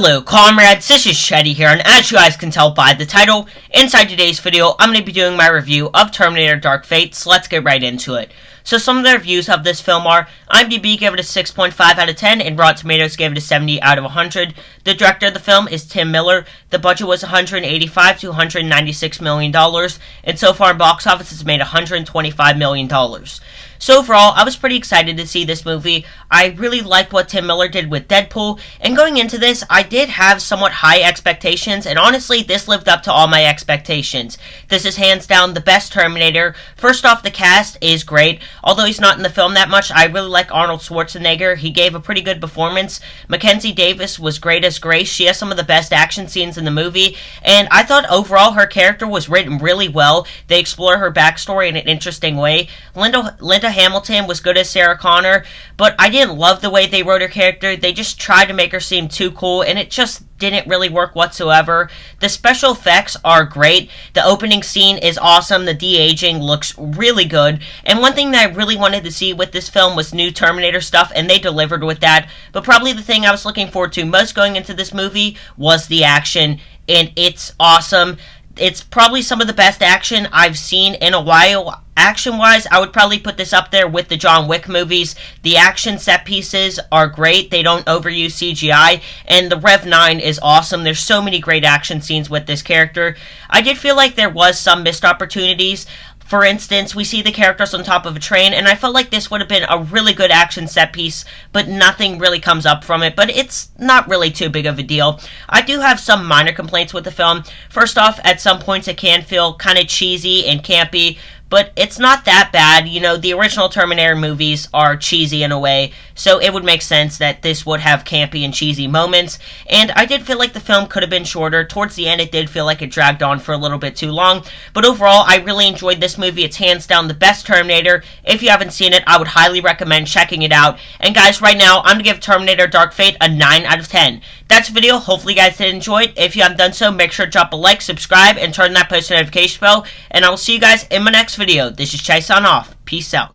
Hello comrades, this is Shady here, and as you guys can tell by the title, inside today's video, I'm going to be doing my review of Terminator Dark Fate, so let's get right into it. So some of the reviews of this film are, IMDb gave it a 6.5 out of 10, and Rotten Tomatoes gave it a 70 out of 100. The director of the film is Tim Miller. The budget was $185 to $196 million, and so far in box office it's made $125 million. So overall, I was pretty excited to see this movie. I really liked what Tim Miller did with Deadpool, and going into this, I did have somewhat high expectations, and honestly, this lived up to all my expectations. This is hands down the best Terminator. First off, the cast is great. Although he's not in the film that much, I really like Arnold Schwarzenegger. He gave a pretty good performance. Mackenzie Davis was great as Grace. She has some of the best action scenes in the movie, and I thought overall her character was written really well. They explore her backstory in an interesting way. Linda Hamilton was good as Sarah Connor, but I didn't love the way they wrote her character. They just tried to make her seem too cool, and it just didn't really work whatsoever. The special effects are great. The opening scene is awesome. The de-aging looks really good. And one thing that I really wanted to see with this film was new Terminator stuff, and they delivered with that. But probably the thing I was looking forward to most going into this movie was the action, and it's awesome. It's probably some of the best action I've seen in a while. Action-wise, I would probably put this up there with the John Wick movies. The action set pieces are great. They don't overuse CGI. And the Rev 9 is awesome. There's so many great action scenes with this character. I did feel like there was some missed opportunities. For instance, we see the characters on top of a train, and I felt like this would have been a really good action set piece, but nothing really comes up from it, but it's not really too big of a deal. I do have some minor complaints with the film. First off, at some points it can feel kind of cheesy and campy, but it's not that bad. You know, the original Terminator movies are cheesy in a way, so it would make sense that this would have campy and cheesy moments, and I did feel like the film could have been shorter. Towards the end, it did feel like it dragged on for a little bit too long, but overall, I really enjoyed this movie. It's hands down the best Terminator. If you haven't seen it, I would highly recommend checking it out, and guys, right now, I'm going to give Terminator Dark Fate a 9 out of 10. That's the video. Hopefully you guys did enjoy it. If you haven't done so, make sure to drop a like, subscribe, and turn that post notification bell, and I will see you guys in my next video. This is Chase on off. Peace out.